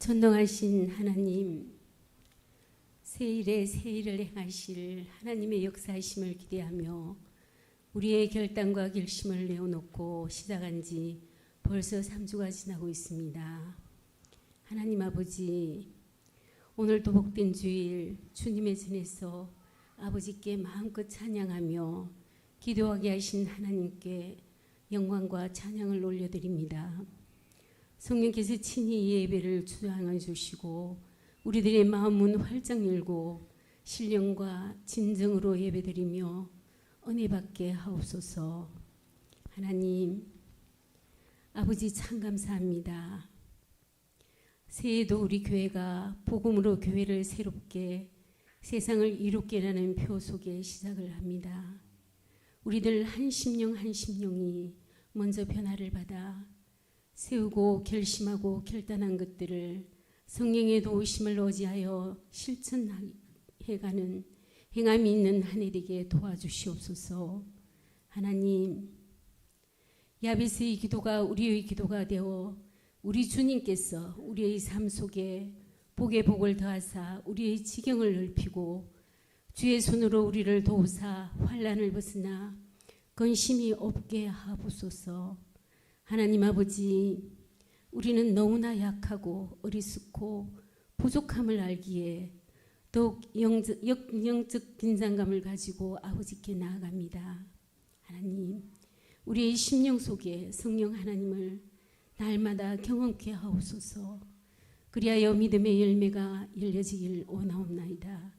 전능하신 하나님, 새일에 새일을 행하실 하나님의 역사하심을 기대하며 우리의 결단과 결심을 내어놓고 시작한 지 벌써 3주가 지나고 있습니다. 하나님 아버지, 오늘도 복된 주일 주님의 전에서 아버지께 마음껏 찬양하며 기도하게 하신 하나님께 영광과 찬양을 올려드립니다. 성령께서 친히 이 예배를 주장해 주시고 우리들의 마음은 활짝 열고 신령과 진정으로 예배드리며 은혜 받게 하옵소서. 하나님 아버지 참 감사합니다. 새해도 우리 교회가 복음으로 교회를 새롭게 세상을 이롭게라는 표 속에 시작을 합니다. 우리들 한 심령 한 심령이 먼저 변화를 받아 세우고 결심하고 결단한 것들을 성령의 도우심을 의지하여 실천해가는 행함이 있는 한 해 되게 도와주시옵소서. 하나님, 야베스의 기도가 우리의 기도가 되어 우리 주님께서 우리의 삶 속에 복의 복을 더하사 우리의 지경을 넓히고 주의 손으로 우리를 도우사 환난을 벗으나 근심이 없게 하옵소서. 하나님 아버지, 우리는 너무나 약하고 어리숙고 부족함을 알기에 더욱 영적 긴장감을 가지고 아버지께 나아갑니다. 하나님, 우리의 심령 속에 성령 하나님을 날마다 경험케 하옵소서. 그리하여 믿음의 열매가 열려지길 원하옵나이다.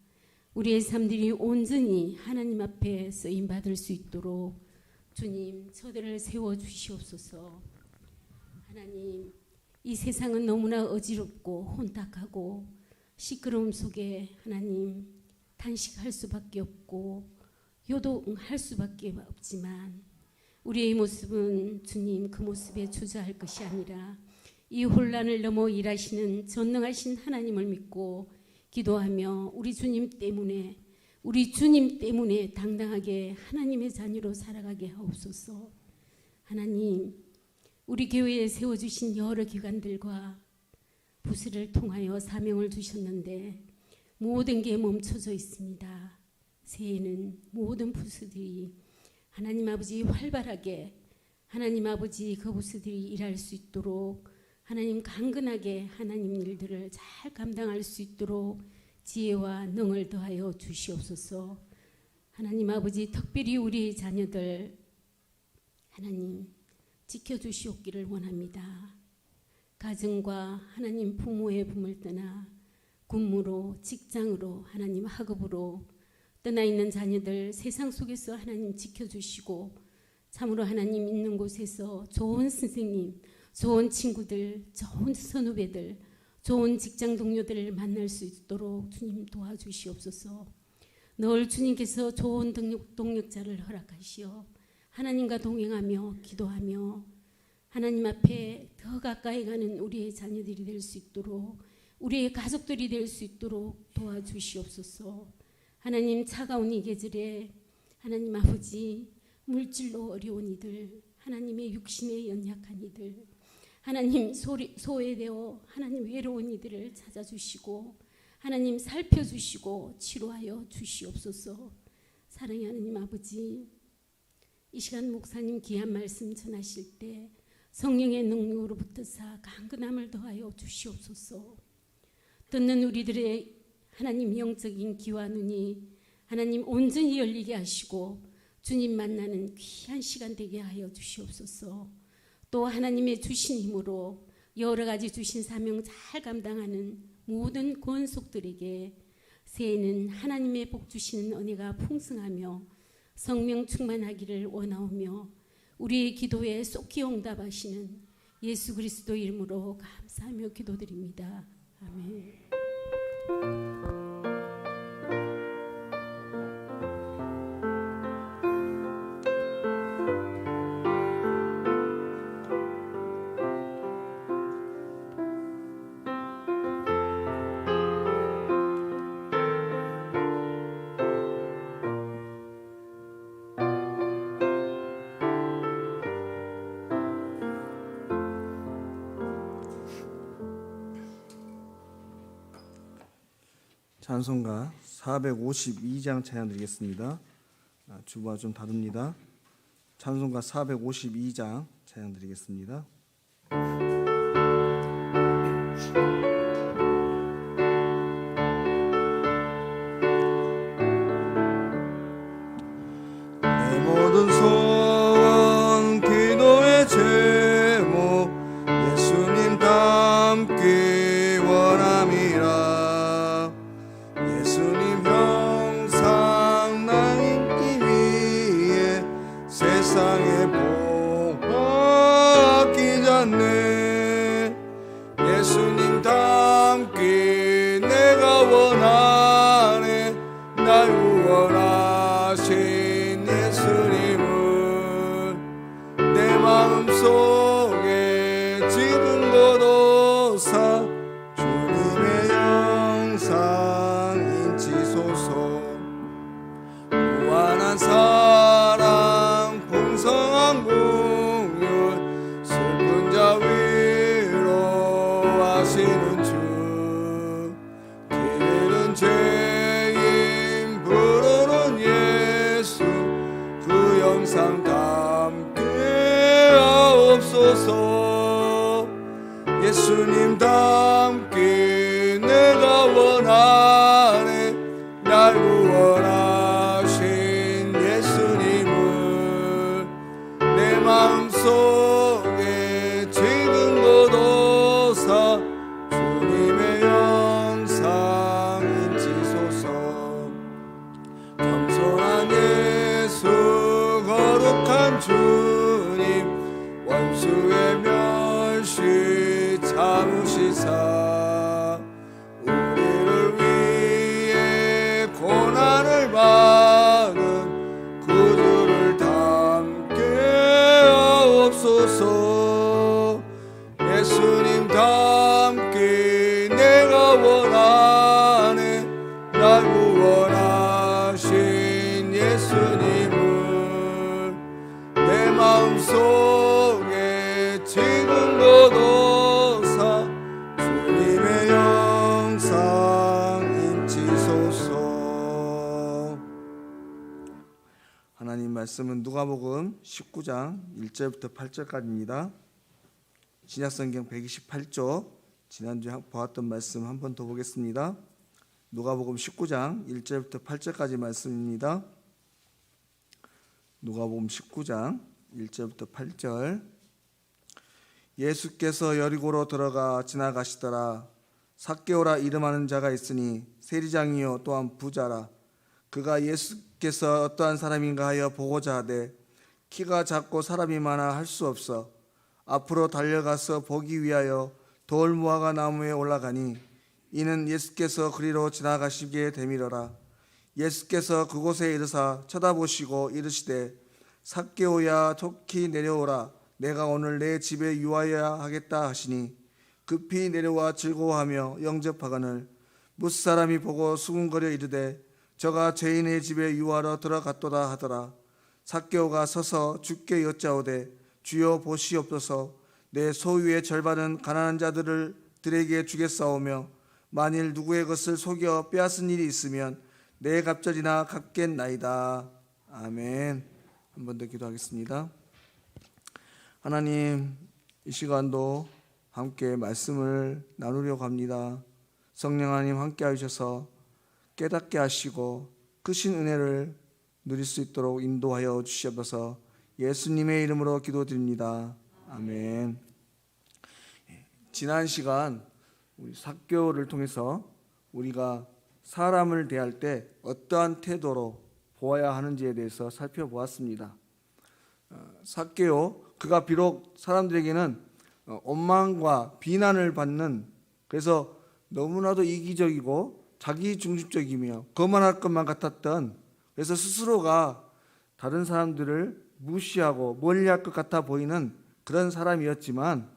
우리의 삶들이 온전히 하나님 앞에 쓰임받을 수 있도록 주님 저들을 세워주시옵소서. 하나님, 이 세상은 너무나 어지럽고 혼탁하고 시끄러움 속에 하나님 탄식할 수밖에 없고 요동할 수밖에 없지만 우리의 모습은 주님 그 모습에 주저할 것이 아니라 이 혼란을 넘어 일하시는 전능하신 하나님을 믿고 기도하며 우리 주님 때문에 당당하게 하나님의 자녀로 살아가게 하옵소서. 하나님, 우리 교회에 세워주신 여러 기관들과 부스를 통하여 사명을 주셨는데 모든 게 멈춰져 있습니다. 새해에는 모든 부스들이 하나님 아버지 활발하게 하나님 아버지 그 부스들이 일할 수 있도록 하나님 강건하게 하나님 일들을 잘 감당할 수 있도록 지혜와 능을 더하여 주시옵소서. 하나님 아버지, 특별히 우리 자녀들 하나님 지켜주시옵기를 원합니다. 가정과 하나님 부모의 품을 떠나 군무로 직장으로 하나님 학업으로 떠나 있는 자녀들 세상 속에서 하나님 지켜주시고 참으로 하나님 있는 곳에서 좋은 선생님, 좋은 친구들, 좋은 선후배들, 좋은 직장 동료들을 만날 수 있도록 주님 도와주시옵소서. 늘 주님께서 좋은 동력자를 허락하시어 하나님과 동행하며 기도하며 하나님 앞에 더 가까이 가는 우리의 자녀들이 될 수 있도록 우리의 가족들이 될 수 있도록 도와주시옵소서. 하나님 차가운 이 계절에 하나님 아버지 물질로 어려운 이들, 하나님의 육신에 연약한 이들, 하나님 소외되어 하나님 외로운 이들을 찾아주시고 하나님 살펴주시고 치료하여 주시옵소서. 사랑의 하나님 아버지, 이 시간 목사님 귀한 말씀 전하실 때 성령의 능력으로부터사 강건함을 더하여 주시옵소서. 듣는 우리들의 하나님 영적인 귀와 눈이 하나님 온전히 열리게 하시고 주님 만나는 귀한 시간 되게 하여 주시옵소서. 또 하나님의 주신 힘으로 여러 가지 주신 사명 잘 감당하는 모든 권속들에게 새해는 하나님의 복 주시는 은혜가 풍성하며 성령 충만하기를 원하오며 우리의 기도에 쏙히 응답하시는 예수 그리스도 이름으로 감사하며 기도드립니다. 아멘. 찬송가 452장 찬양 드리겠습니다. 주보와 좀 다릅니다. 찬송가 452장 찬양 드리겠습니다. 내 모든 소원 기도의 제목 예수님 닮기 원함이라. 예수님 형상 나 인기 위해 세상에 복 아끼지 않네. 예수님 닮기 내가 원하네. 날 구원하신 예수님은 내 마음속에 지금 거둬사 주님의 영상 인치소서. 무한한 사랑 풍성한 공율 슬픈 자 위로하시는 주. 길은 죄인 부르는 예수 그 영상 담게 하옵소서. 예수님 닮기 내가 원하네. 날 구원하신 예수님을 내 마음속에 지금 거둬사 주님의 영상 인치소서. 겸손한 예수 거룩한 주님 원수의 멸시 참으시사 우리를 위해 고난을 받은 구주를 닮게 하옵소서. 예수님 닮기 내가 원하네. 날 구원하신 예수님을 내 마음속에 지금 거둬사 주님의 영상 인치소서. 하나님 말씀은 누가복음 19장 1절부터 8절까지입니다. 신약성경 128조 지난주에 보았던 말씀 한 번 더 보겠습니다. 누가복음 19장 1절부터 8절까지 말씀입니다. 누가복음 19장 1절부터 8절. 예수께서 여리고로 들어가 지나가시더라. 삭개오라 이름하는 자가 있으니 세리장이요 또한 부자라. 그가 예수께서 어떠한 사람인가 하여 보고자 하되 키가 작고 사람이 많아 할 수 없어 앞으로 달려가서 보기 위하여 돌무화과 나무에 올라가니 이는 예수께서 그리로 지나가시기에 되밀어라. 예수께서 그곳에 이르사 쳐다보시고 이르시되 삭개오야 좋게 내려오라. 내가 오늘 내 집에 유하여야 하겠다 하시니 급히 내려와 즐거워하며 영접하거늘 무사람이 보고 수군거려 이르되 저가 죄인의 집에 유하러 들어갔도다 하더라. 삭개오가 서서 주께 여짜오되 주여 보시옵소서. 내 소유의 절반은 가난한 자들에게 주겠사오며 만일 누구의 것을 속여 빼앗은 일이 있으면 내 갑절이나 갚겠나이다. 아멘. 한 번 더 기도하겠습니다. 하나님, 이 시간도 함께 말씀을 나누려고 합니다. 성령 하나님 함께 하셔서 깨닫게 하시고 크신 은혜를 누릴 수 있도록 인도하여 주시옵소서. 예수님의 이름으로 기도드립니다. 아멘. 지난 시간 우리 삭개오를 통해서 우리가 사람을 대할 때 어떠한 태도로 보아야 하는지에 대해서 살펴보았습니다. 삭개오, 그가 비록 사람들에게는 원망과 비난을 받는, 그래서 너무나도 이기적이고 자기중심적이며 거만할 것만 같았던, 그래서 스스로가 다른 사람들을 무시하고 멀리할 것 같아 보이는 그런 사람이었지만,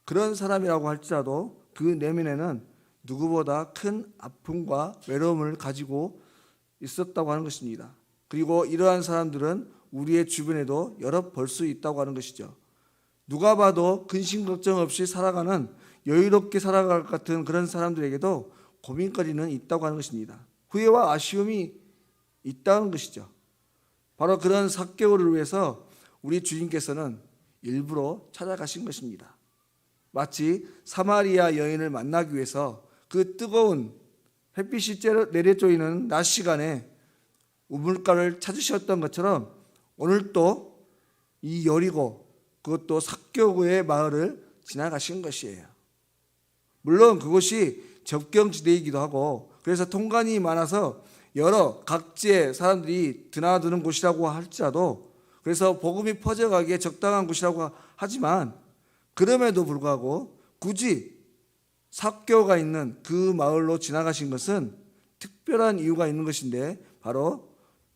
그런 사람이라고 할지라도 그 내면에는 누구보다 큰 아픔과 외로움을 가지고 있었다고 하는 것입니다. 그리고 이러한 사람들은 우리의 주변에도 여러 볼 수 있다고 하는 것이죠. 누가 봐도 근심 걱정 없이 살아가는, 여유롭게 살아갈 것 같은 그런 사람들에게도 고민거리는 있다고 하는 것입니다. 후회와 아쉬움이 있다는 것이죠. 바로 그런 삭개오를 위해서 우리 주님께서는 일부러 찾아가신 것입니다. 마치 사마리아 여인을 만나기 위해서 그 뜨거운 햇빛이 내려쬐는 낮 시간에 우물가를 찾으셨던 것처럼 오늘 또 이 여리고 그것도 삭개오의 마을을 지나가신 것이에요. 물론 그곳이 접경지대이기도 하고 그래서 통관이 많아서 여러 각지의 사람들이 드나드는 곳이라고 할지라도 그래서 복음이 퍼져가기에 적당한 곳이라고 하지만 그럼에도 불구하고 굳이 삭개오가 있는 그 마을로 지나가신 것은 특별한 이유가 있는 것인데 바로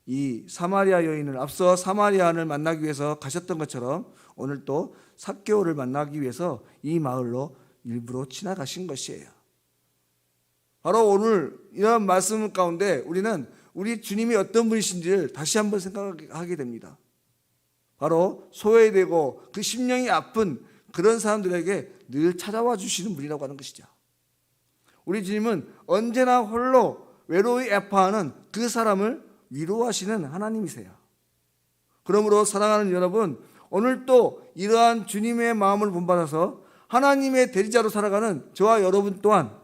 이 사마리아 여인을 앞서 사마리아인을 만나기 위해서 가셨던 것처럼 오늘 또 삭개오를 만나기 위해서 이 마을로 일부러 지나가신 것이에요. 바로 오늘 이런 말씀 가운데 우리는 우리 주님이 어떤 분이신지를 다시 한번 생각하게 됩니다. 바로 소외되고 그 심령이 아픈 그런 사람들에게 늘 찾아와 주시는 분이라고 하는 것이죠. 우리 주님은 언제나 홀로 외로이 아파하는 그 사람을 위로하시는 하나님이세요. 그러므로 사랑하는 여러분, 오늘 또 이러한 주님의 마음을 본받아서 하나님의 대리자로 살아가는 저와 여러분 또한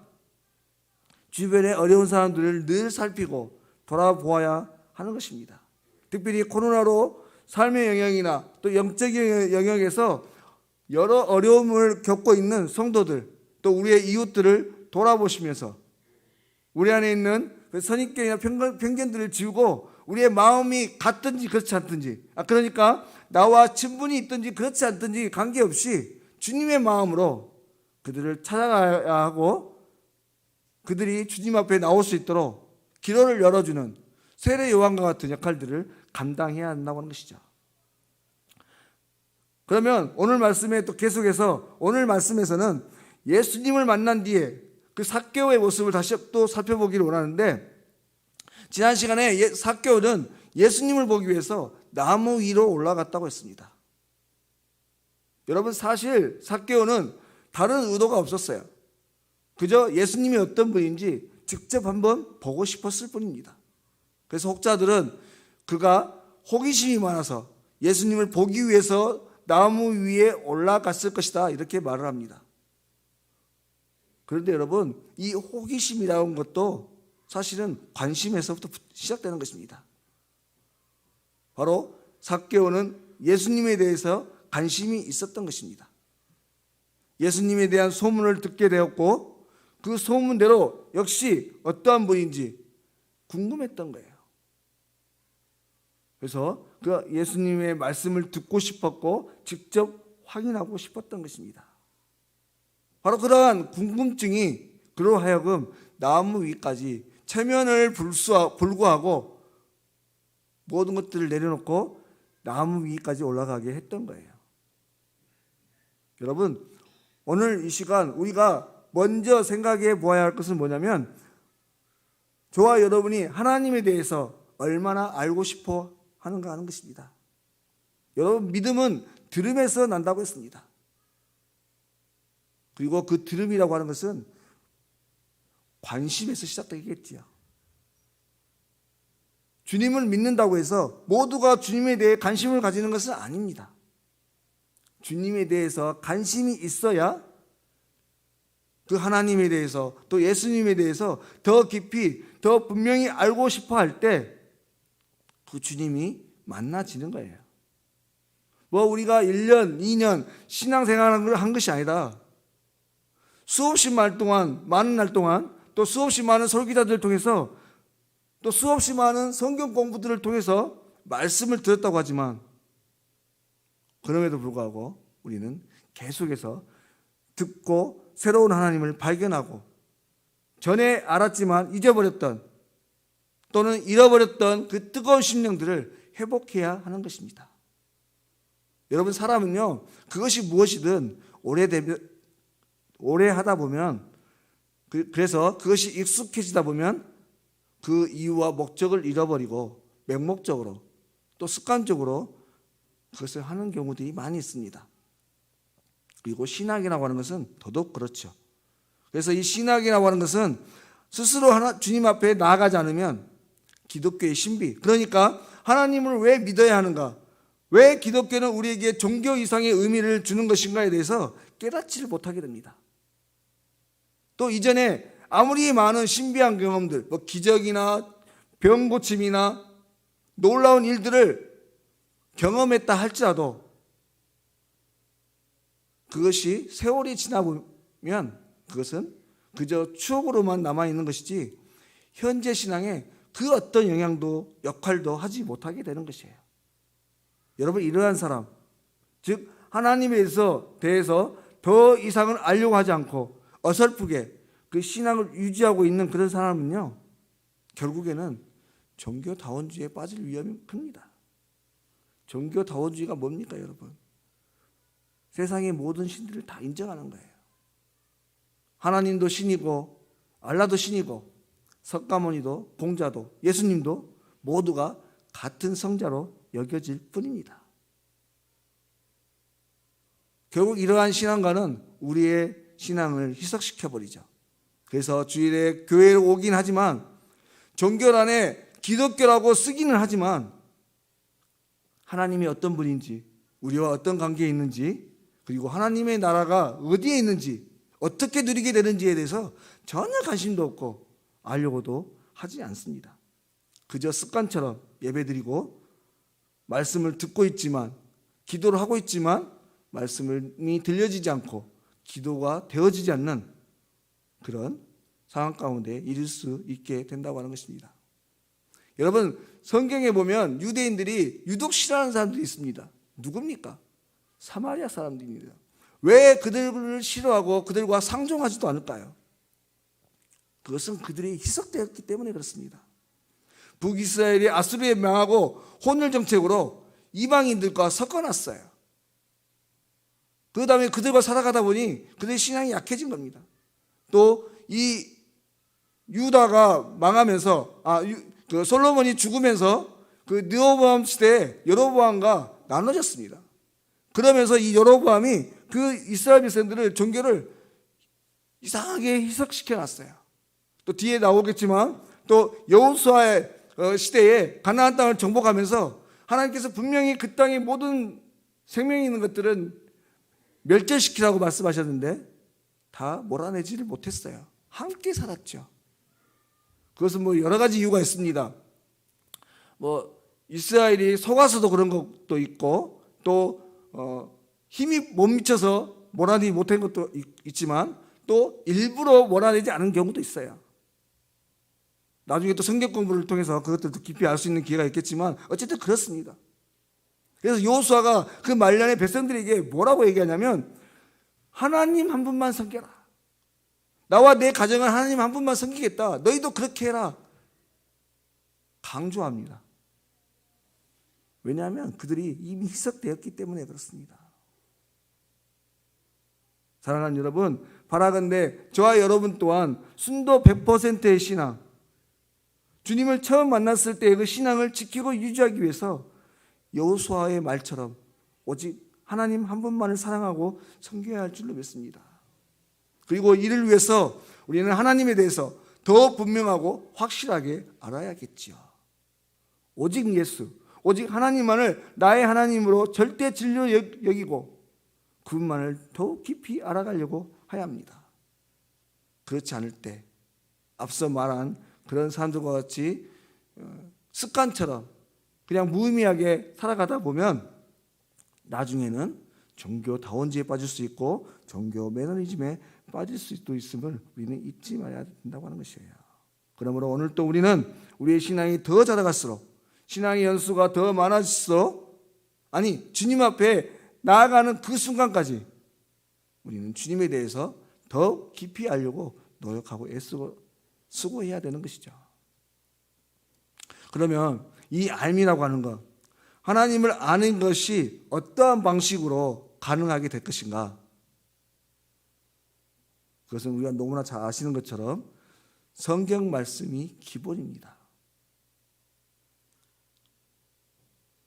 주변의 어려운 사람들을 늘 살피고 돌아보아야 하는 것입니다. 특별히 코로나로 삶의 영역이나 또 영적인 영역에서 여러 어려움을 겪고 있는 성도들 또 우리의 이웃들을 돌아보시면서 우리 안에 있는 그 선입견이나 편견들을 지우고 우리의 마음이 같든지 그렇지 않든지 그러니까 나와 친분이 있든지 그렇지 않든지 관계없이 주님의 마음으로 그들을 찾아가야 하고 그들이 주님 앞에 나올 수 있도록 기로를 열어주는 세례 요한과 같은 역할들을 감당해야 한다고 하는 것이죠. 그러면 오늘 말씀에 또 계속해서 오늘 말씀에서는 예수님을 만난 뒤에 그 삭개오의 모습을 다시 또 살펴보기를 원하는데 지난 시간에 삭개오는 예수님을 보기 위해서 나무 위로 올라갔다고 했습니다. 여러분 사실 삭개오는 다른 의도가 없었어요. 그저 예수님이 어떤 분인지 직접 한번 보고 싶었을 뿐입니다. 그래서 혹자들은 그가 호기심이 많아서 예수님을 보기 위해서 나무 위에 올라갔을 것이다 이렇게 말을 합니다. 그런데 여러분 이 호기심이라는 것도 사실은 관심에서부터 시작되는 것입니다. 바로 삭개오는 예수님에 대해서 관심이 있었던 것입니다. 예수님에 대한 소문을 듣게 되었고 그 소문대로 역시 어떠한 분인지 궁금했던 거예요. 그래서 그 예수님의 말씀을 듣고 싶었고 직접 확인하고 싶었던 것입니다. 바로 그러한 궁금증이 그로 하여금 나무 위까지 체면을 불구하고 모든 것들을 내려놓고 나무 위까지 올라가게 했던 거예요. 여러분 오늘 이 시간 우리가 먼저 생각해 보아야 할 것은 뭐냐면 저와 여러분이 하나님에 대해서 얼마나 알고 싶어 하는가 하는 것입니다. 여러분 믿음은 들음에서 난다고 했습니다. 그리고 그 들음이라고 하는 것은 관심에서 시작되겠지요. 주님을 믿는다고 해서 모두가 주님에 대해 관심을 가지는 것은 아닙니다. 주님에 대해서 관심이 있어야 그 하나님에 대해서 또 예수님에 대해서 더 깊이 더 분명히 알고 싶어 할 때 그 주님이 만나지는 거예요. 뭐 우리가 1년, 2년 신앙생활을 한 것이 아니라 수없이 많은 날 동안 또 수없이 많은 설교자들을 통해서 또 수없이 많은 성경 공부들을 통해서 말씀을 들었다고 하지만 그럼에도 불구하고 우리는 계속해서 듣고 새로운 하나님을 발견하고 전에 알았지만 잊어버렸던 또는 잃어버렸던 그 뜨거운 심령들을 회복해야 하는 것입니다. 여러분 사람은요 그것이 무엇이든 오래 하다 보면 그래서 그것이 익숙해지다 보면 그 이유와 목적을 잃어버리고 맹목적으로 또 습관적으로 그것을 하는 경우들이 많이 있습니다. 그리고 신학이라고 하는 것은 더더욱 그렇죠. 그래서 이 신학이라고 하는 것은 스스로 주님 앞에 나아가지 않으면 기독교의 신비, 그러니까 하나님을 왜 믿어야 하는가, 왜 기독교는 우리에게 종교 이상의 의미를 주는 것인가에 대해서 깨닫지를 못하게 됩니다. 또 이전에 아무리 많은 신비한 경험들, 뭐 기적이나 병 고침이나 놀라운 일들을 경험했다 할지라도 그것이 세월이 지나보면 그것은 그저 추억으로만 남아있는 것이지 현재 신앙에 그 어떤 영향도 역할도 하지 못하게 되는 것이에요. 여러분, 이러한 사람, 즉 하나님에 대해서 더 이상을 알려고 하지 않고 어설프게 그 신앙을 유지하고 있는 그런 사람은요, 결국에는 종교다원주의에 빠질 위험이 큽니다. 종교다원주의가 뭡니까, 여러분? 세상의 모든 신들을 다 인정하는 거예요. 하나님도 신이고 알라도 신이고 석가모니도 공자도 예수님도 모두가 같은 성자로 여겨질 뿐입니다. 결국 이러한 신앙과는 우리의 신앙을 희석시켜버리죠. 그래서 주일에 교회에 오긴 하지만 종교란에 기독교라고 쓰기는 하지만 하나님이 어떤 분인지, 우리와 어떤 관계에 있는지, 그리고 하나님의 나라가 어디에 있는지, 어떻게 누리게 되는지에 대해서 전혀 관심도 없고 알려고도 하지 않습니다. 그저 습관처럼 예배드리고 말씀을 듣고 있지만, 기도를 하고 있지만 말씀이 들려지지 않고 기도가 되어지지 않는 그런 상황 가운데 이를 수 있게 된다고 하는 것입니다. 여러분, 성경에 보면 유대인들이 유독 싫어하는 사람들이 있습니다. 누굽니까? 사마리아 사람들입니다. 왜 그들을 싫어하고 그들과 상종하지도 않을까요? 그것은 그들이 희석되었기 때문에 그렇습니다. 북이스라엘이 아수르에 망하고 혼혈 정책으로 이방인들과 섞어놨어요. 그 다음에 그들과 살아가다 보니 그들의 신앙이 약해진 겁니다. 또 이 유다가 망하면서 그 솔로몬이 죽으면서 그 르호보암 시대에 여로보암과 나눠졌습니다. 그러면서 이 여로보암이 그 이스라엘 백성들을 종교를 이상하게 희석시켜 놨어요. 또 뒤에 나오겠지만 또 여호수아의 시대에 가나안 땅을 정복하면서 하나님께서 분명히 그 땅의 모든 생명이 있는 것들은 멸절시키라고 말씀하셨는데 다 몰아내지를 못했어요. 함께 살았죠. 그것은 뭐 여러 가지 이유가 있습니다. 뭐 이스라엘이 속아서도 그런 것도 있고 또 힘이 못 미쳐서 몰아내지 못한 것도 있지만 또 일부러 몰아내지 않은 경우도 있어요. 나중에 또 성경 공부를 통해서 그것들도 깊이 알 수 있는 기회가 있겠지만 어쨌든 그렇습니다. 그래서 여호수아가 그 말년에 백성들에게 뭐라고 얘기하냐면 하나님 한 분만 섬겨라. 나와 내 가정은 하나님 한 분만 섬기겠다. 너희도 그렇게 해라. 강조합니다. 왜냐하면 그들이 이미 희석되었기 때문에 그렇습니다. 사랑하는 여러분, 바라건대 저와 여러분 또한 순도 100%의 신앙, 주님을 처음 만났을 때의 그 신앙을 지키고 유지하기 위해서 여호수아의 말처럼 오직 하나님 한 분만을 사랑하고 섬겨야 할 줄로 믿습니다. 그리고 이를 위해서 우리는 하나님에 대해서 더 분명하고 확실하게 알아야겠지요. 오직 예수, 오직 하나님만을 나의 하나님으로 절대 진리로 여기고 그분만을 더욱 깊이 알아가려고 해야 합니다. 그렇지 않을 때 앞서 말한 그런 사람들과 같이 습관처럼 그냥 무의미하게 살아가다 보면 나중에는 종교다원주의에 빠질 수 있고 종교 매너리즘에 빠질 수도 있음을 우리는 잊지 말아야 된다고 하는 것이에요. 그러므로 오늘 또 우리는 우리의 신앙이 더 자라갈수록, 신앙의 연수가 더 많아질수록, 주님 앞에 나아가는 그 순간까지 우리는 주님에 대해서 더 깊이 알려고 노력하고 애쓰고 수고해야 되는 것이죠. 그러면 이 알미라고 하는 것, 하나님을 아는 것이 어떠한 방식으로 가능하게 될 것인가? 그것은 우리가 너무나 잘 아시는 것처럼 성경 말씀이 기본입니다.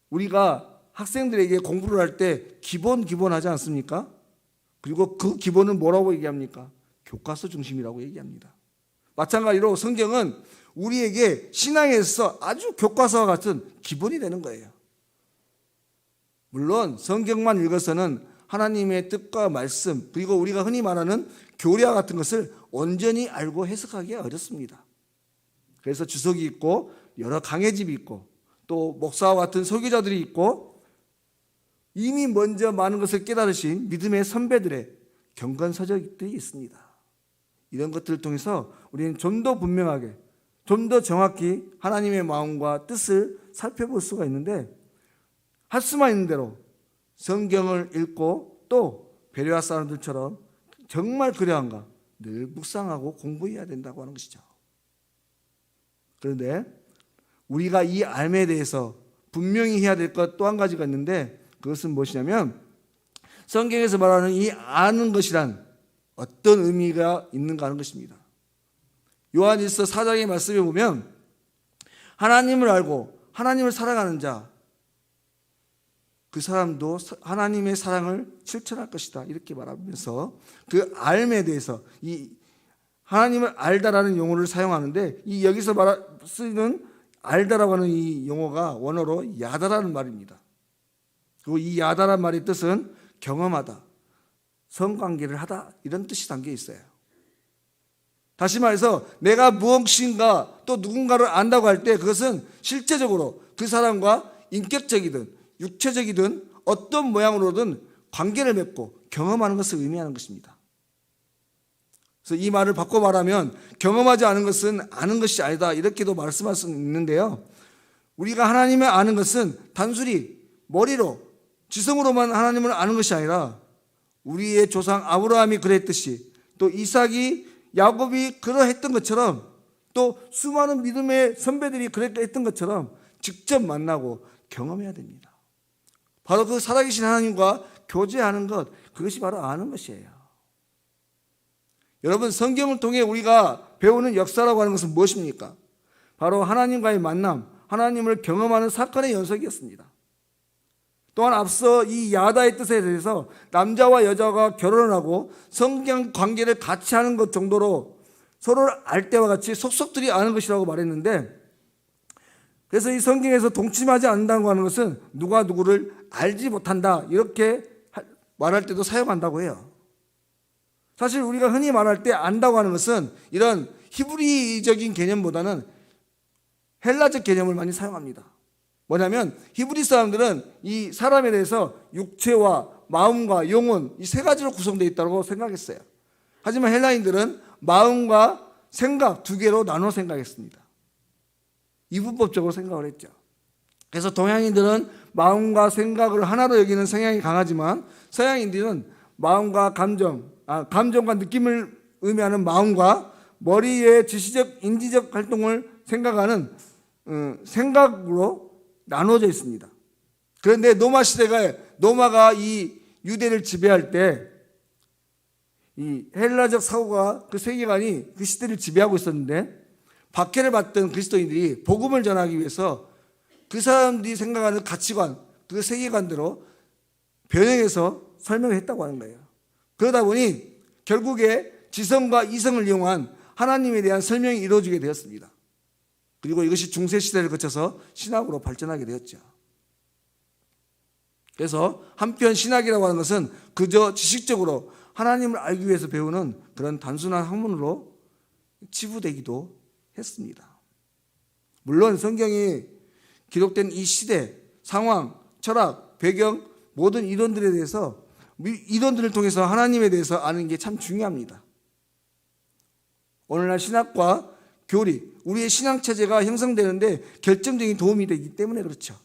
우리가 학생들에게 공부를 할 때 기본 하지 않습니까? 그리고 그 기본은 뭐라고 얘기합니까? 교과서 중심이라고 얘기합니다. 마찬가지로 성경은 우리에게 신앙에 있어서 아주 교과서와 같은 기본이 되는 거예요. 물론 성경만 읽어서는 하나님의 뜻과 말씀, 그리고 우리가 흔히 말하는 교리와 같은 것을 온전히 알고 해석하기가 어렵습니다. 그래서 주석이 있고 여러 강해집이 있고 또 목사와 같은 설교자들이 있고 이미 먼저 많은 것을 깨달으신 믿음의 선배들의 경건서적들이 있습니다. 이런 것들을 통해서 우리는 좀 더 분명하게, 좀 더 정확히 하나님의 마음과 뜻을 살펴볼 수가 있는데, 할 수만 있는 대로 성경을 읽고 또 베레아 사람들처럼 정말 그러한가 늘 묵상하고 공부해야 된다고 하는 것이죠. 그런데 우리가 이 삶에 대해서 분명히 해야 될 것 또 한 가지가 있는데, 그것은 무엇이냐면 성경에서 말하는 이 아는 것이란 어떤 의미가 있는가 하는 것입니다. 요한일서 4장의 말씀에 보면 하나님을 알고 하나님을 사랑하는 자, 그 사람도 하나님의 사랑을 실천할 것이다 이렇게 말하면서 그 알에 대해서 이 하나님을 알다라는 용어를 사용하는데, 이 여기서 쓰이는 알다라고 하는 이 용어가 원어로 야다라는 말입니다. 그리고 이 야다라는 말의 뜻은 경험하다, 성관계를 하다 이런 뜻이 담겨 있어요. 다시 말해서 내가 무엇인가 또 누군가를 안다고 할 때 그것은 실제적으로 그 사람과 인격적이든 육체적이든 어떤 모양으로든 관계를 맺고 경험하는 것을 의미하는 것입니다. 그래서 이 말을 바꿔 말하면 경험하지 않은 것은 아는 것이 아니다 이렇게도 말씀할 수 있는데요, 우리가 하나님을 아는 것은 단순히 머리로 지성으로만 하나님을 아는 것이 아니라 우리의 조상 아브라함이 그랬듯이 또 이삭이 야곱이 그러했던 것처럼 또 수많은 믿음의 선배들이 그랬던 것처럼 직접 만나고 경험해야 됩니다. 바로 그 살아계신 하나님과 교제하는 것, 그것이 바로 아는 것이에요. 여러분, 성경을 통해 우리가 배우는 역사라고 하는 것은 무엇입니까? 바로 하나님과의 만남, 하나님을 경험하는 사건의 연속이었습니다. 또한 앞서 이 야다의 뜻에 대해서 남자와 여자가 결혼을 하고 성경 관계를 같이 하는 것 정도로 서로를 알 때와 같이 속속들이 아는 것이라고 말했는데, 그래서 이 성경에서 동침하지 않는다고 하는 것은 누가 누구를 알지 못한다 이렇게 말할 때도 사용한다고 해요. 사실 우리가 흔히 말할 때 안다고 하는 것은 이런 히브리적인 개념보다는 헬라적 개념을 많이 사용합니다. 뭐냐면 히브리 사람들은 이 사람에 대해서 육체와 마음과 영혼 이 세 가지로 구성되어 있다고 생각했어요. 하지만 헬라인들은 마음과 생각 두 개로 나눠 생각했습니다. 이분법적으로 생각을 했죠. 그래서 동양인들은 마음과 생각을 하나로 여기는 성향이 강하지만 서양인들은 마음과 감정과 느낌을 의미하는 마음과 머리의 지시적 인지적 활동을 생각하는 생각으로 나눠져 있습니다. 그런데 로마 시대가 로마가 이 유대를 지배할 때 이 헬라적 사고가 그 세계관이 그 시대를 지배하고 있었는데, 박해를 받던 그리스도인들이 복음을 전하기 위해서 그 사람들이 생각하는 가치관, 그 세계관대로 변형해서 설명을 했다고 하는 거예요. 그러다 보니 결국에 지성과 이성을 이용한 하나님에 대한 설명이 이루어지게 되었습니다. 그리고 이것이 중세시대를 거쳐서 신학으로 발전하게 되었죠. 그래서 한편 신학이라고 하는 것은 그저 지식적으로 하나님을 알기 위해서 배우는 그런 단순한 학문으로 치부되기도 했습니다. 물론 성경이 기록된 이 시대, 상황, 철학, 배경 모든 이론들에 대해서 이론들을 통해서 하나님에 대해서 아는 게 참 중요합니다. 오늘날 신학과 교리, 우리의 신앙체제가 형성되는데 결정적인 도움이 되기 때문에 그렇죠.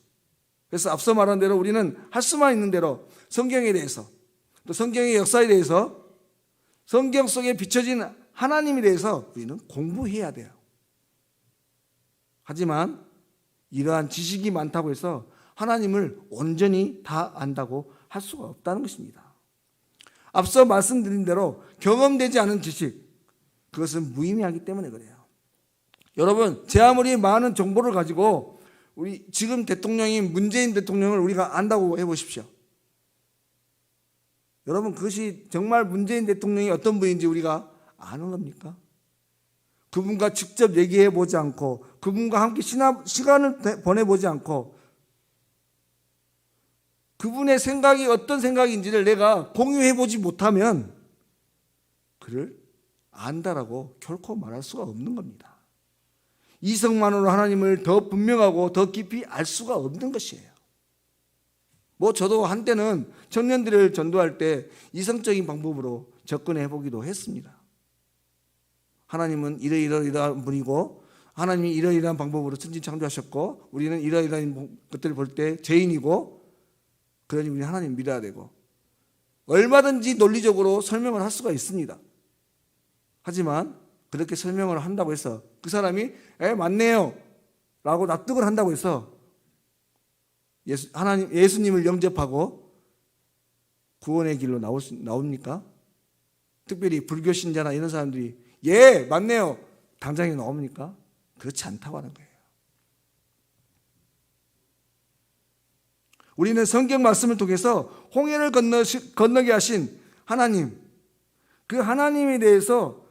그래서 앞서 말한 대로 우리는 할 수만 있는 대로 성경에 대해서 또 성경의 역사에 대해서 성경 속에 비춰진 하나님에 대해서 우리는 공부해야 돼요. 하지만 이러한 지식이 많다고 해서 하나님을 온전히 다 안다고 할 수가 없다는 것입니다. 앞서 말씀드린 대로 경험되지 않은 지식, 그것은 무의미하기 때문에 그래요. 여러분, 제 아무리 많은 정보를 가지고 우리 지금 대통령인 문재인 대통령을 우리가 안다고 해보십시오. 여러분, 그것이 정말 문재인 대통령이 어떤 분인지 우리가 아는 겁니까? 그분과 직접 얘기해 보지 않고 그분과 함께 시간을 보내보지 않고 그분의 생각이 어떤 생각인지를 내가 공유해 보지 못하면 그를 안다라고 결코 말할 수가 없는 겁니다. 이성만으로 하나님을 더 분명하고 더 깊이 알 수가 없는 것이에요. 저도 한때는 청년들을 전도할 때 이성적인 방법으로 접근해 보기도 했습니다. 하나님은 이러이러한 분이고 하나님이 이러이러한 방법으로 천지 창조하셨고 우리는 이러이러한 것들을 볼 때 죄인이고 그러니 우리는 하나님 믿어야 되고 얼마든지 논리적으로 설명을 할 수가 있습니다. 하지만 그렇게 설명을 한다고 해서 그 사람이 맞네요 라고 납득을 한다고 해서 예수님을 영접하고 구원의 길로 나옵니까? 특별히 불교 신자나 이런 사람들이 맞네요 당장에 나옵니까? 그렇지 않다고 하는 거예요. 우리는 성경 말씀을 통해서 홍해를 건너게 하신 하나님, 그 하나님에 대해서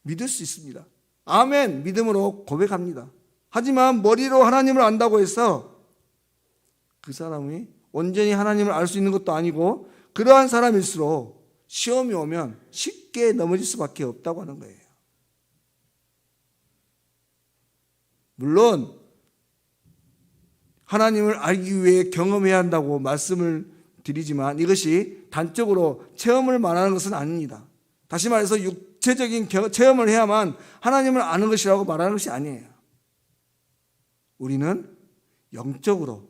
믿을 수 있습니다. 아멘, 믿음으로 고백합니다. 하지만 머리로 하나님을 안다고 해서 그 사람이 온전히 하나님을 알 수 있는 것도 아니고 그러한 사람일수록 시험이 오면 쉽게 넘어질 수밖에 없다고 하는 거예요. 물론 하나님을 알기 위해 경험해야 한다고 말씀을 드리지만 이것이 단적으로 체험을 말하는 것은 아닙니다. 다시 말해서 육체적인 체험을 해야만 하나님을 아는 것이라고 말하는 것이 아니에요. 우리는 영적으로,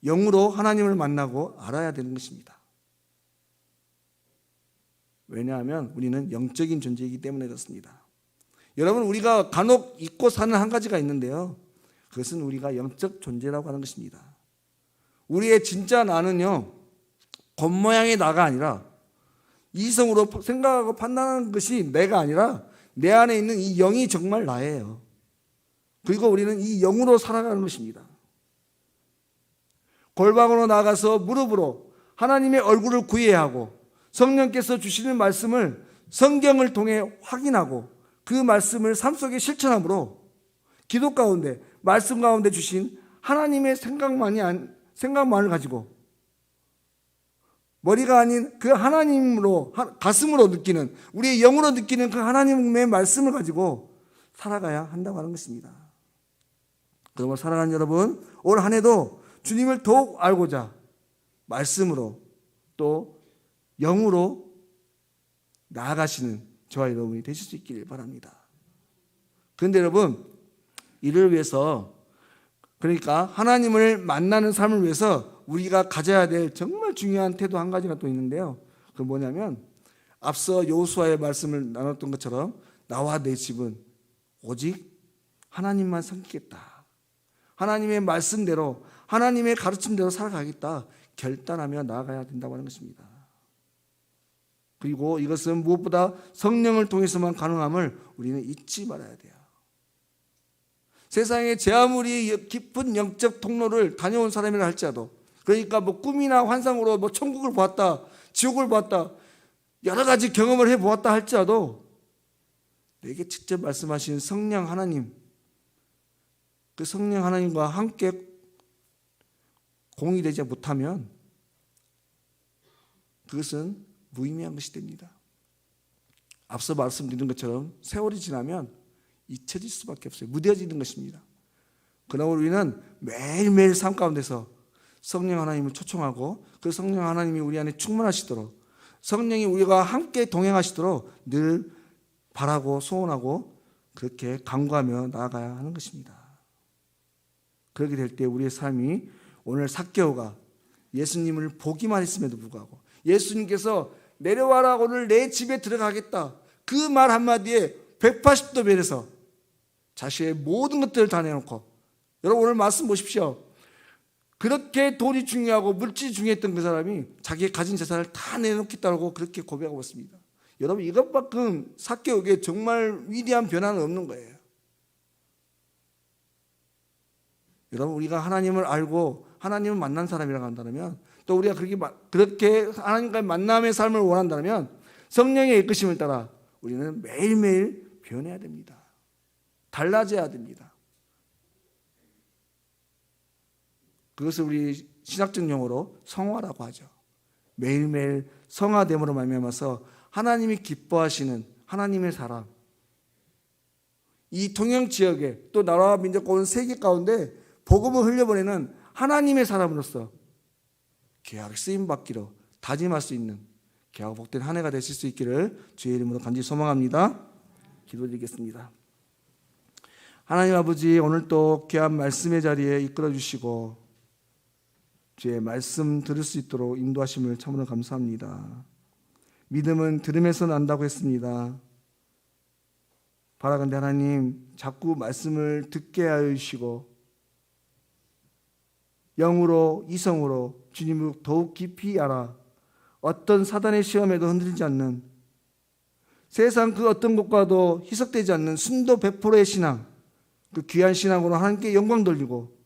영으로 하나님을 만나고 알아야 되는 것입니다. 왜냐하면 우리는 영적인 존재이기 때문에 그렇습니다. 여러분, 우리가 간혹 잊고 사는 한 가지가 있는데요. 그것은 우리가 영적 존재라고 하는 것입니다. 우리의 진짜 나는요, 겉모양의 나가 아니라 이성으로 생각하고 판단하는 것이 내가 아니라 내 안에 있는 이 영이 정말 나예요. 그리고 우리는 이 영으로 살아가는 것입니다. 골방으로 나가서 무릎으로 하나님의 얼굴을 구해야 하고 성령께서 주시는 말씀을 성경을 통해 확인하고 그 말씀을 삶 속에 실천함으로 기도 가운데 말씀 가운데 주신 하나님의 생각만을 가지고 머리가 아닌 그 하나님으로 가슴으로 느끼는 우리의 영으로 느끼는 그 하나님의 말씀을 가지고 살아가야 한다고 하는 것입니다. 그러므로 사랑하는 여러분, 올 한 해도 주님을 더욱 알고자 말씀으로 또 영으로 나아가시는 저와 여러분이 되실 수 있기를 바랍니다. 그런데 여러분, 이를 위해서, 그러니까 하나님을 만나는 삶을 위해서 우리가 가져야 될 정말 중요한 태도 한 가지가 또 있는데요. 그건 뭐냐면 앞서 여호수아의 말씀을 나눴던 것처럼 나와 내 집은 오직 하나님만 섬기겠다, 하나님의 말씀대로 하나님의 가르침대로 살아가겠다 결단하며 나아가야 된다고 하는 것입니다. 그리고 이것은 무엇보다 성령을 통해서만 가능함을 우리는 잊지 말아야 돼요. 세상에 제 아무리 깊은 영적 통로를 다녀온 사람이라 할지라도, 그러니까 꿈이나 환상으로 천국을 보았다, 지옥을 보았다, 여러 가지 경험을 해보았다 할지라도 내게 직접 말씀하신 성령 하나님, 그 성령 하나님과 함께 공유되지 못하면 그것은 무의미한 것이 됩니다. 앞서 말씀드린 것처럼 세월이 지나면 잊혀질 수밖에 없어요. 무뎌지는 것입니다. 그러나 우리는 매일매일 삶 가운데서 성령 하나님을 초청하고 그 성령 하나님이 우리 안에 충만하시도록, 성령이 우리가 함께 동행하시도록 늘 바라고 소원하고 그렇게 간구하며 나아가야 하는 것입니다. 그렇게 될 때 우리의 삶이 오늘 삭개오가 예수님을 보기만 했음에도 불구하고 예수님께서 내려와라, 오늘 내 집에 들어가겠다, 그 말 한마디에 180도 변해서 자신의 모든 것들을 다 내놓고, 여러분 오늘 말씀 보십시오. 그렇게 돈이 중요하고 물질이 중요했던 그 사람이 자기의 가진 재산을 다 내놓겠다고 그렇게 고백하고 있습니다. 여러분, 이것만큼 삭개오에게 정말 위대한 변화는 없는 거예요. 여러분, 우리가 하나님을 알고 하나님을 만난 사람이라고 한다면, 또 우리가 그렇게 하나님과의 만남의 삶을 원한다면 성령의 이끄심을 따라 우리는 매일매일 변해야 됩니다. 달라져야 됩니다. 그것을 우리 신학적 용어로 성화라고 하죠. 매일매일 성화됨으로 말미암아서 하나님이 기뻐하시는 하나님의 사람, 이 통영 지역에 또 나라와 민족과 온 세계 가운데 복음을 흘려보내는 하나님의 사람으로서 귀하게 쓰임받기로 다짐할 수 있는 귀하고 복된 한 해가 되실 수 있기를 주의 이름으로 간절히 소망합니다. 기도드리겠습니다. 하나님 아버지, 오늘 또 귀한 말씀의 자리에 이끌어 주시고 주의 말씀 들을 수 있도록 인도하심을 참으로 감사합니다. 믿음은 들음에서 난다고 했습니다. 바라건대 하나님, 자꾸 말씀을 듣게 하여 주시고 영으로 이성으로 주님을 더욱 깊이 알아 어떤 사단의 시험에도 흔들리지 않는, 세상 그 어떤 것과도 희석되지 않는 순도 100%의 신앙, 그 귀한 신앙으로 하나님께 영광 돌리고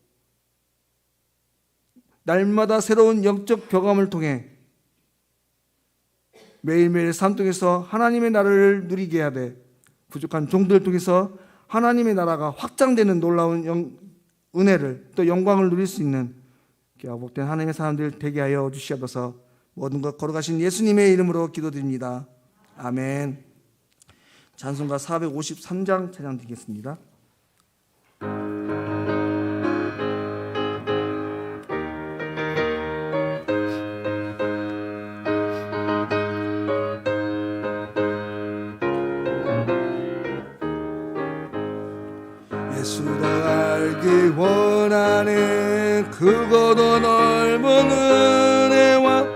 날마다 새로운 영적 교감을 통해 매일매일 삶 속에서 하나님의 나라를 누리게 해야 돼. 부족한 종들을 통해서 하나님의 나라가 확장되는 놀라운 은혜를 또 영광을 누릴 수 있는 복된 하나님의 사람들 되게 하여 주시옵소서. 모든 것 걸어가신 예수님의 이름으로 기도드립니다. 아멘. 찬송가 453장 찬양 드리겠습니다. 예수를 알기 원하는 크고도 넓은 은혜와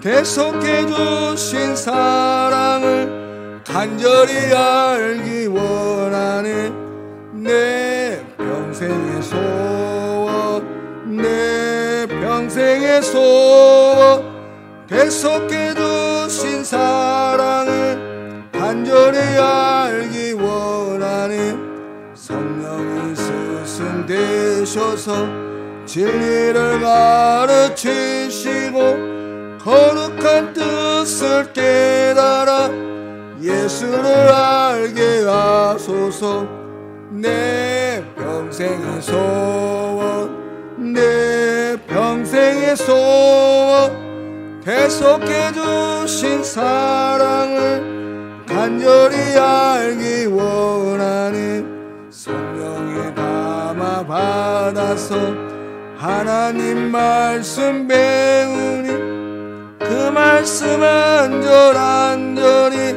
계속해 주신 사랑을 간절히 알기 원하는 내 평생의 소원, 내 평생의 소원, 계속해 주신 사랑을 간절히 알기 원하는 성령이 스승 되셔서 진리를 가르치시고 거룩한 뜻을 깨달아 예수를 알게 하소서. 내 평생의 소원, 내 평생의 소원, 계속해 주신 사랑을 간절히 알기 원하는 성령에 담아 받아서 하나님 말씀 배우니 그 말씀 안절안절히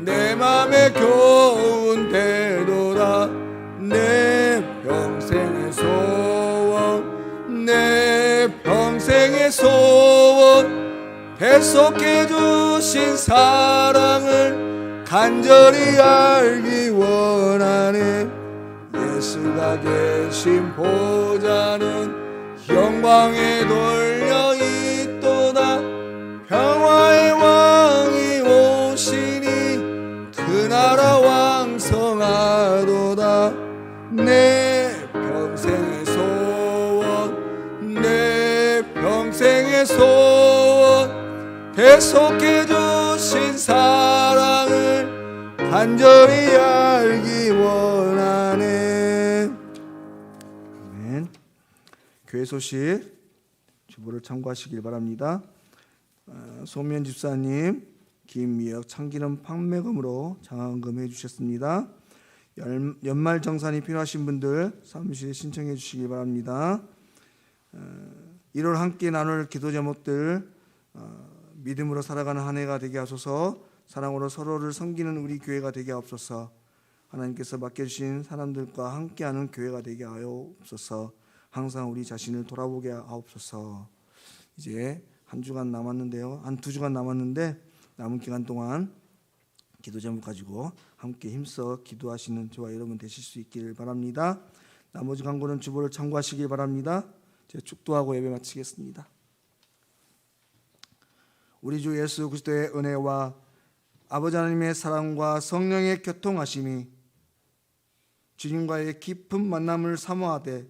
내 맘에 교훈 되도다. 내 평생의 소원, 내 평생의 소원, 계속해 주신 사랑을 간절히 알기 원하네. 예수가 계신 보좌는 영광에 돌려 있도다. 평화의 왕이 오시니 그 나라 왕성하도다. 내 평생의 소원, 내 평생의 소원, 계속해 주신 사랑을 간절히 알기 원하네. 아멘. 교회 소식 주보를 참고하시길 바랍니다. 소면 집사님 김미역 참기름 판매금으로 장학금 해주셨습니다. 연말 정산이 필요하신 분들 사무실에 신청해 주시기 바랍니다. 1월 함께 나눌 기도 제목들 믿음으로 살아가는 한 해가 되게 하소서. 사랑으로 서로를 섬기는 우리 교회가 되게 하옵소서. 하나님께서 맡겨주신 사람들과 함께하는 교회가 되게 하옵소서. 항상 우리 자신을 돌아보게 하옵소서. 이제 한 주간 남았는데요, 한 2주간 남았는데 남은 기간 동안 기도 제목 가지고 함께 힘써 기도하시는 저와 여러분 되실 수 있기를 바랍니다. 나머지 광고는 주보를 참고하시기 바랍니다. 제가 축도하고 예배 마치겠습니다. 우리 주 예수 그리스도의 은혜와 아버지 하나님의 사랑과 성령의 교통하심이 주님과의 깊은 만남을 사모하되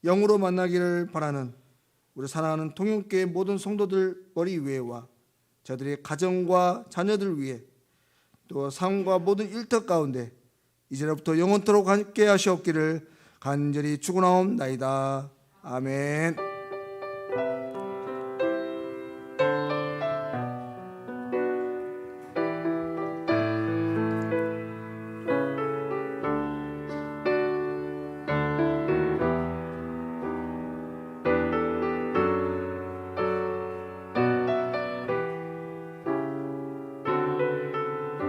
영으로 만나기를 바라는 우리 사랑하는 통영교회 모든 성도들 머리 위에와 저들의 가정과 자녀들 위에 또 삶과 모든 일터 가운데 이제로부터 영원토록 함께 하시옵기를 간절히 축원하옵나이다. 아멘.